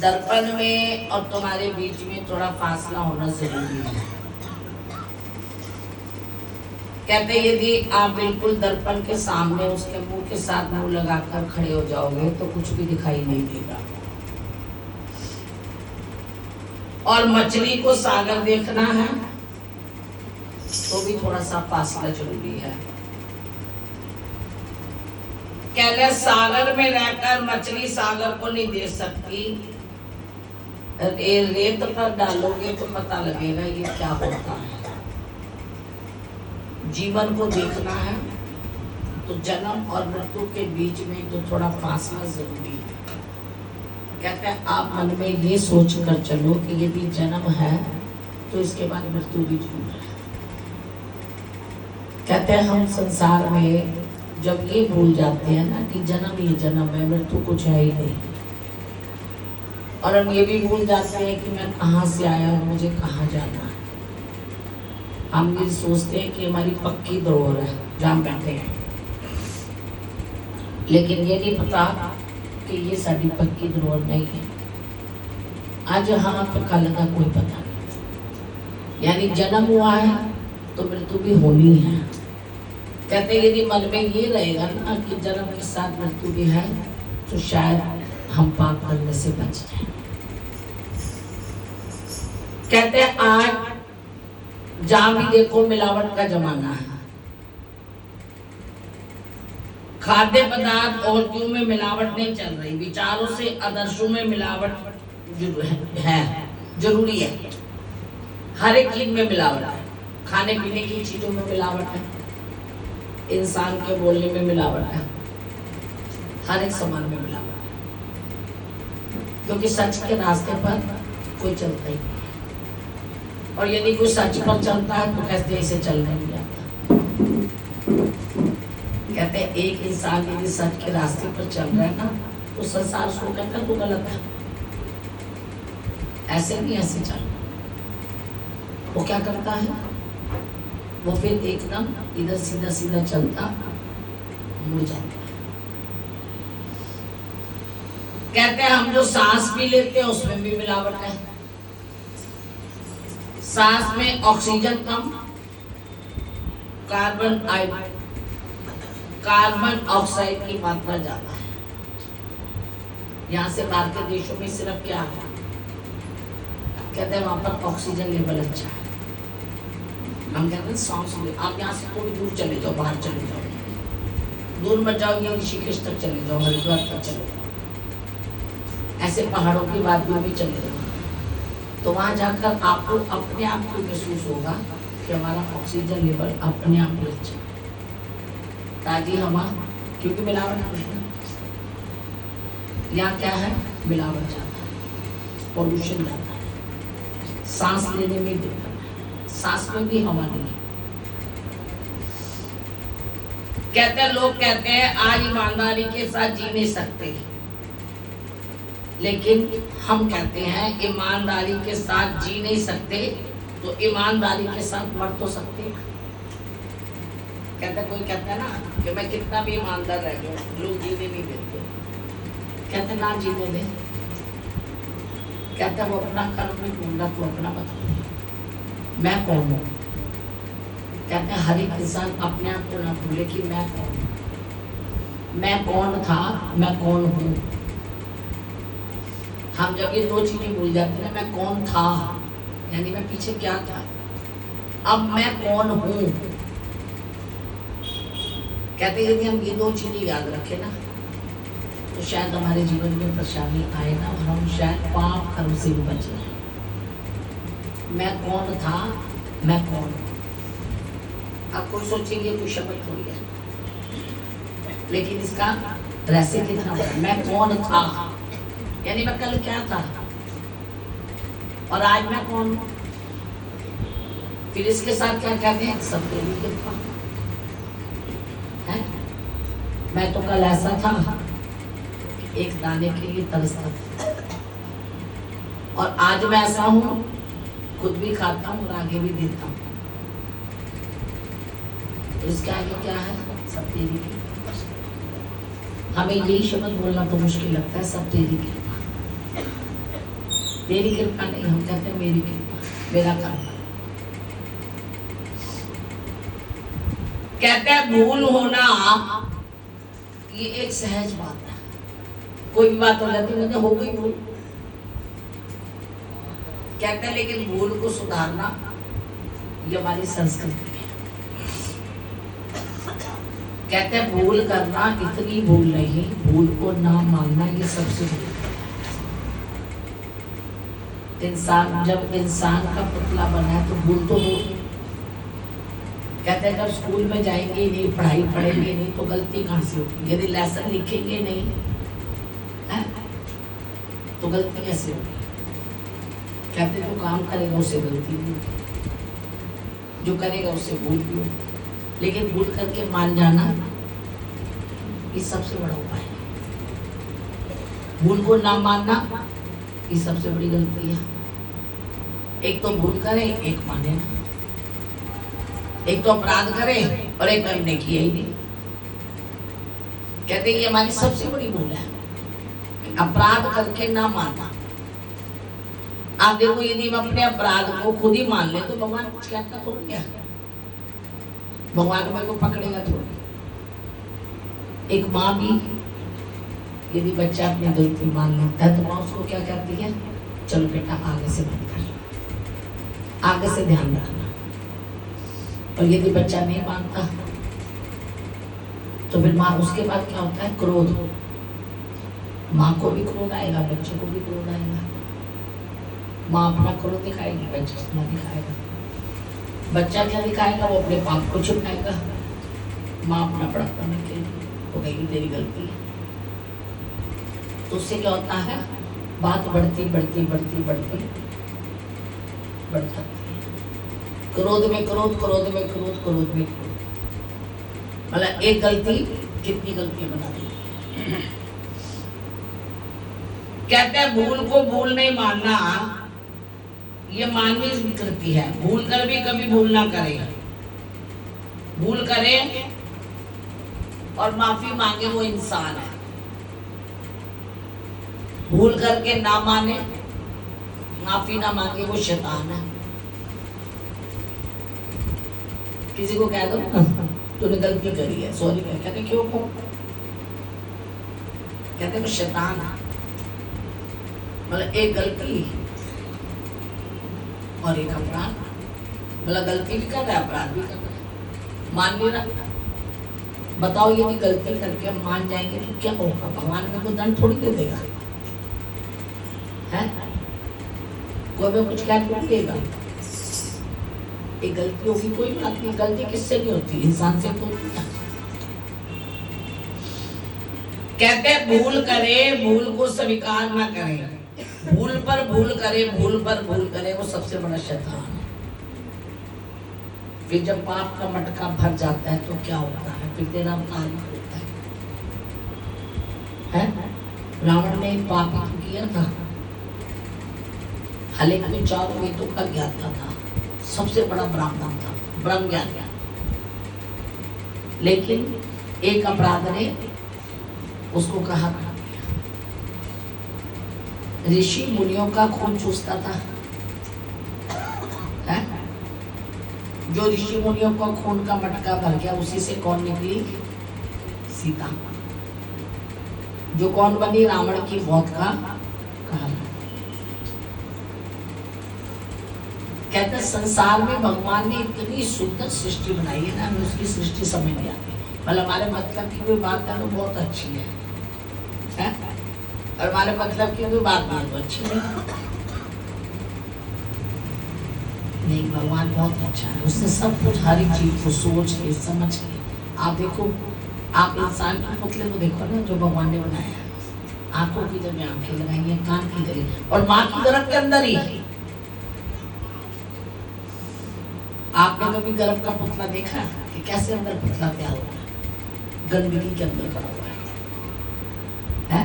दर्पण में और तुम्हारे बीच में थोड़ा फासला होना जरूरी है। कहते यदि आप बिल्कुल दर्पण के सामने उसके मुंह के साथ मुंह लगाकर खड़े हो जाओगे तो कुछ भी दिखाई नहीं देगा। और मछली को सागर देखना है तो भी थोड़ा सा फासला जरूरी है। कहते सागर में रहकर मछली सागर को नहीं देख सकती, रेत पर डालोगे तो पता लगेगा ये क्या होता है। जीवन को देखना है तो जन्म और मृत्यु के बीच में तो थोड़ा फासला जरूरी है। कहते हैं आप मन में ये सोच कर चलो कि यदि जन्म है तो इसके बाद मृत्यु भी जरूर है। कहते हैं हम संसार में जब ये भूल जाते हैं ना कि जन्म ये जन्म है, मृत्यु कुछ है ही नहीं, और हम ये भी भूल जाते हैं कि मैं कहाँ से आया हूँ, मुझे कहाँ जाना है। हम ये सोचते हैं कि हमारी पक्की धरोहर है जहाँ बैठे हैं, लेकिन ये नहीं पता कि ये साड़ी पक्की धरोहर नहीं है। आज हाँ तो कल का कोई पता नहीं। यानी जन्म हुआ है तो मृत्यु भी होनी है। कहते यदि मन में ये रहेगा ना कि जन्म के साथ मृत्यु भी है तो शायद हम पाप करने से बच जाए। कहते हैं आज जहां भी देखो मिलावट का जमाना है। खाद्य पदार्थ और क्यों में मिलावट नहीं चल रही, विचारों से आदर्शों में मिलावट है, जरूरी है। हर एक चीज में मिलावट है। खाने पीने की चीजों में मिलावट है, इंसान के बोलने में मिलावट है, हर एक सामान में मिलावट है। क्योंकि सच के रास्ते पर कोई चलता ही नहीं है, और यदि कोई सच पर चलता है तो कहते इसे चलने नहीं आता। कहते हैं एक इंसान यदि सच के रास्ते पर चल रहा है ना तो संसार उसको कहता है तो गलत है, ऐसे नहीं ऐसे चल। वो क्या करता है, वो फिर एकदम इधर सीधा सीधा चलता मुड़ जाता है। कहते हैं हम जो सांस भी लेते हैं उसमें भी मिलावट है। सांस में ऑक्सीजन कम, कार्बन ऑक्साइड की मात्रा ज्यादा है। यहाँ से बाहर के देशों में सिर्फ क्या है, कहते हैं वहां पर ऑक्सीजन लेवल अच्छा है। हम कहते हैं सांस ले, आप यहाँ से थोड़ी दूर चले जाओ, बाहर चले जाओ, दूर मत जाओ, ये ऋषिकेश तक चले जाओ, हरिद्वार तक चले जाओ, ऐसे पहाड़ों की वादियों में चले जाओ, तो वहां जाकर आपको अपने आप को महसूस होगा कि हमारा ऑक्सीजन लेवल अपने आप ही अच्छा है, ताकि हम, क्योंकि मिलावट नहीं है। यहाँ क्या है, मिलावट ज्यादा है, पॉल्यूशन ज्यादा है, सांस लेने में दिक्कत है, सांस में भी हवा नहीं है। कहते हैं लोग कहते हैं आज ईमानदारी के साथ जी नहीं सकते, लेकिन हम कहते हैं ईमानदारी के साथ जी नहीं सकते तो ईमानदारी के साथ मर तो सकते हैं। कहते कोई कहता है ना कि मैं कितना भी ईमानदार रह गया, लोग जीने नहीं देते। कहते ना जीने दे, कहते वो अपना कर्म नहीं ढूंढना तो अपना बता, मैं कौन हूँ। कहते हैं हर एक इंसान अपने आप को ना भूले कि मैं कौन हूँ, मैं कौन था, मैं कौन हूँ। हम जब ये दो चीजें भूल जाते हैं, मैं कौन था यानी मैं पीछे क्या था, अब मैं कौन हूँ। कहते यदि हम ये दो चीजें याद रखें ना तो शायद हमारे जीवन में परेशानी आए ना, और हम शायद पाप कर्म से भी बच जाए। मैं कौन था, मैं कौन हूँ। अब कोई सोचेंगे कोई शब्द थोड़ी है, लेकिन इसका रहस्य कितना बड़ा। मैं कौन था यानी मैं कल क्या था और आज मैं कौन हूँ। फिर इसके साथ क्या कहते हैं, सब तेरी कृपा है। मैं तो कल ऐसा था कि एक दाने के लिए तरसता था, और आज मैं ऐसा हूँ खुद भी खाता हूँ और आगे भी देता हूँ। तो इसके आगे क्या है, सब तेरी कृपा। हमें यही शब्द बोलना तो मुश्किल लगता है, सब तेरी कृपा। तेरी कृपा नहीं, हम कहते हैं मेरी कृपा, मेरा कर्म। कहते हैं भूल होना ये एक सहज बात है। कोई भी बात हो जाती है, हो गई भूल, कहते हैं, लेकिन भूल को सुधारना ये हमारी संस्कृति है। कहते हैं भूल करना इतनी भूल नहीं, भूल को ना मानना ये सबसे बड़ी। इंसान जब इंसान का पुतला बना है तो भूल तो होगी। कहते हैं जब स्कूल में जाएंगे नहीं, पढ़ाई पढ़ेंगे नहीं तो गलती कहाँ से होगी? यदि लेसन लिखेंगे नहीं है तो गलती कैसे होगी? कहते जो काम करेगा उससे गलती भी होगी, जो करेगा उससे भूल भी होगी। लेकिन भूल करके मान जाना ये सबसे बड़ा उपाय है। भूल को ना मानना ये सबसे बड़ी गलती है। एक तो भूल करे, एक माने ना। एक तो अपराध करे और एक हमने किया ही नहीं। कहते ये हमारी सबसे बड़ी भूल है, अपराध करके ना मानना। आप देखो यदि हम अपने अपराध को खुद ही मान ले तो भगवान कुछ कहता थोड़ी है, भगवान मेरे को पकड़ेगा थोड़ी। एक माँ भी यदि बच्चा अपनी गलती मान लेता है तो माँ उसको क्या कहती है? चलो बेटा आगे से मत कर, आगे से ध्यान रखना। और यदि बच्चा नहीं मानता तो फिर माँ, उसके बाद क्या होता है? क्रोध। माँ को भी क्रोध आएगा, बच्चे को भी क्रोध आएगा। माँ अपना क्रोध दिखाएगी, बच्चा अपना दिखाएगा। बच्चा क्या दिखाएगा? वो अपने पाप को छुपाएगा। माँ अपना बड़प्पन निकलेगी, वो कहेगी तेरी गलती है। तो उससे क्या होता है? बात बढ़ती बढ़ती बढ़ती बढ़ती बढ़ जाती है। क्रोध में क्रोध, क्रोध में क्रोध, क्रोध में क्रोध। मतलब एक गलती कितनी गलती बना देती है। कहते हैं भूल को भूल नहीं मानना ये मानवीय विकृति है। भूल कर भी कभी भूल ना करे, भूल करे और माफी मांगे वो इंसान है। भूल करके ना माने, माफी ना मांगे वो शैतान है। किसी को कह दो तूने गलती करी है, सॉरी कह, कहते क्यों को? कहते वो शैतान है। मतलब एक गलती और एक अपराध, मतलब गलती भी कर रहा है, अपराध भी कर रहा है, मान भी रहा। बताओ यदि गलती करके हम मान जाएंगे तो क्या होगा? भगवान में कोई दंड थोड़ी दे देगा, है? कोई भी कुछ क्या देगा? एक गलती होगी, कोई बात नहीं। गलती किससे नहीं होती? इंसान से तो होती है। कहते हैं भूल करे, भूल को स्वीकार ना करे, भूल पर भूल करे, भूल पर भूल करे, वो सबसे बड़ा शैतान है। फिर जब पाप का मटका भर जाता है तो क्या होता है? फिर तेरा अवतार होता है? रावण ने पाप किया था, हालांकि चारों वेदों का ज्ञाता था, सबसे बड़ा ब्राह्मण था, ब्रह्म ज्ञान। लेकिन एक अपराध ने उसको कहा था, ऋषि मुनियों का खून चूसता था, है? जो ऋषि मुनियों का खून का मटका भर गया उसी से कौन निकली? सीता। जो कौन बनी? रावण की मौत का कारण। कहते संसार में भगवान ने इतनी सुंदर सृष्टि बनाई है ना, हमें उसकी सृष्टि समझ नहीं आती। मतलब हमारे मतलब की कोई बात है तो बहुत अच्छी है, और हमारे मतलब की कोई बात नहीं तो अच्छी नहीं। भगवान बहुत अच्छा है, उसने सब कुछ, हर एक चीज को सोच के समझ के। आप देखो, आप इंसान के पुतले को देखो ना जो भगवान ने बनाया, आंखों की जगह आंखें लगाई है, कान की जगह, और माँ की गर्भ के अंदर ही। आपने कभी गर्भ का पुतला देखा कि कैसे अंदर पुतला तैयार हुआ है? गंदगी के अंदर पड़ा हुआ है?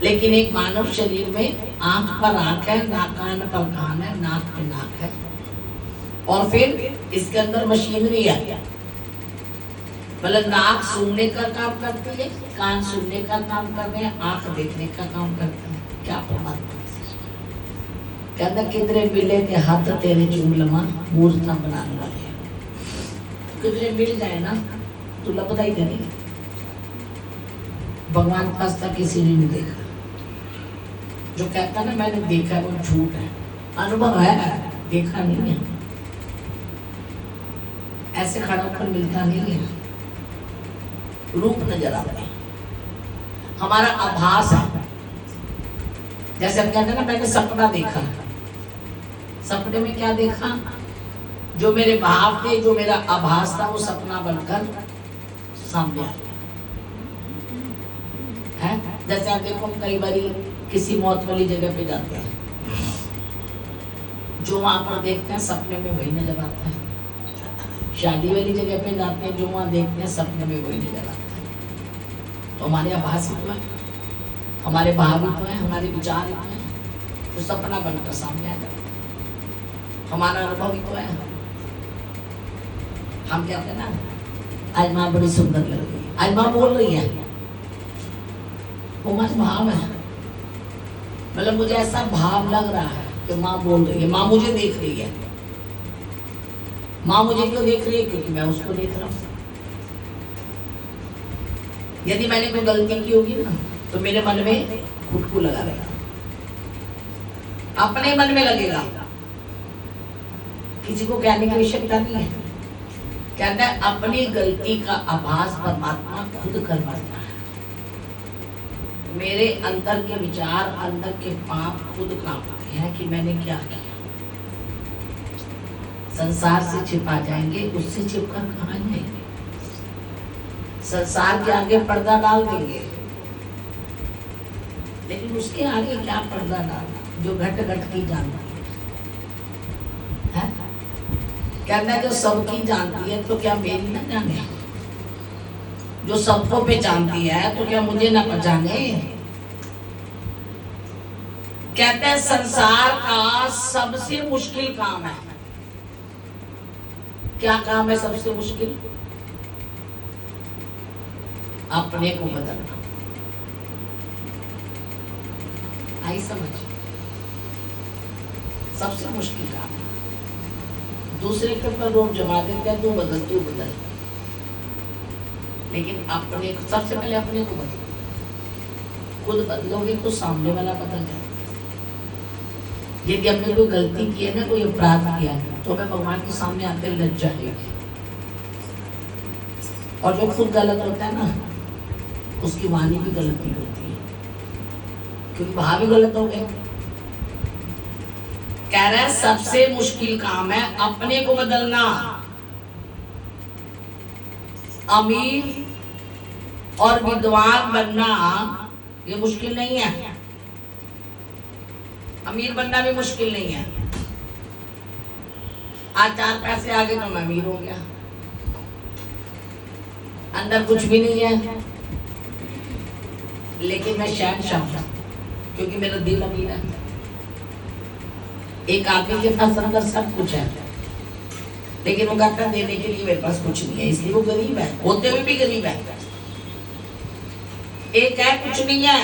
लेकिन एक मानव शरीर में आंख पर आंख है, कान पर कान है, नाक पे नाक है, और फिर इसके अंदर मशीनरी है। मतलब नाक सुनने का काम करती है, कान सुनने का काम कर रहे हैं, आंख देखने का काम करती है। क्या परमात्मा कहता किधरे मिले के हाथ तेरे चूम लमा मूर्ता बनाने वाले। किधरे मिल जाए ना तो लपता ही नहीं। भगवान पास तक किसी ने नहीं देखा। जो कहता ना मैंने देखा है वो झूठ है। अनुभव है, देखा नहीं है। ऐसे खड़ा होकर मिलता नहीं है। रूप नजर आते हैं, हमारा आभास है। जैसे हम कहते हैं ना मैंने सपना देखा। सपने में क्या देखा? जो मेरे भाव थे, जो मेरा आभास था, वो सपना बनकर सामने आ गया है। जैसे आप देखो कई बार किसी मौत वाली जगह पे जाते हैं, जो वहां पर देखते हैं सपने में वही नजर आता है। शादी वाली जगह पे जाते हैं, जो वहां देखते हैं सपने में वही नजर आता है। तो हमारे आभास ही तो है, हमारे भाव ही तो है, हमारे विचार ही तो है, तो सपना बनकर सामने आ जाता है। हमारा अनुभव ही तो है। हम कहते हैं ना आज माँ बड़ी सुंदर लग रही है, आज माँ बोल रही है, वो मत भाव है। मतलब मुझे ऐसा भाव लग रहा है कि माँ बोल रही है, माँ मुझे देख रही है। माँ मुझे क्यों देख रही है? क्योंकि मैं उसको देख रहा हूँ। यदि मैंने कोई गलती की होगी ना तो मेरे मन में खुद को लगा रहेगा, अपने मन में लगेगा, किसी को कहने की आवश्यकता नहीं है। कहता है अपनी गलती का आभास परमात्मा खुद करवाता है। मेरे अंदर के विचार, अंदर के पाप खुद कांपते हैं कि मैंने क्या किया। संसार से छिपा जाएंगे, उससे छिपकर कहाँ जाएंगे? संसार के आगे पर्दा डाल देंगे, लेकिन उसके आगे क्या पर्दा डालना जो घट घट की जानती है? कहना जो सबकी जानती है तो क्या मेरी ना जाने? जो सबको पहचानती है तो क्या मुझे ना पहचाने? कहते हैं संसार का सबसे मुश्किल काम है। क्या काम है सबसे मुश्किल? अपने को बदलना। आई समझ? सबसे मुश्किल काम है। दूसरे के ऊपर रोक जमा देते हैं, तू बदल। लेकिन अपने को सबसे पहले अपने को बदलो। खुद बदलोगे तो सामने वाला बदल जाएगा। यदि हमने कोई गलती की है ना, कोई अपराध किया है, तो हमें भगवान के सामने आते लज्जा है। और जो खुद गलत होता है ना, उसकी वाणी भी गलत नहीं होती है, क्योंकि भाव भी गलत हो गए। कह रहा है सबसे मुश्किल काम है अपने को बदलना। अमीर और विद्वान बनना ये मुश्किल नहीं है। अमीर बनना भी मुश्किल नहीं है। आज 4 पैसे आ गए तो मैं अमीर हो गया। अंदर कुछ भी नहीं है, लेकिन मैं शहंशाह हूं क्योंकि मेरा दिल अमीर है। एक आदमी के पास अंदर सब कुछ है, लेकिन वो कहता देने के लिए मेरे पास कुछ नहीं है, इसलिए वो गरीब है, होते हुए भी गरीब है। एक है कुछ नहीं है,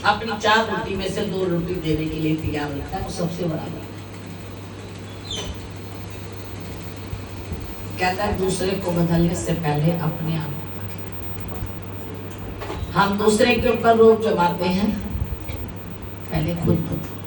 अपनी 4 रोटी में से 2 रोटी देने के लिए तैयार रहता है, वो सबसे बड़ा है। कहता है दूसरे को बदलने से पहले अपने आप। हम दूसरे के ऊपर रोक जमाते हैं, पहले खुद बदलो।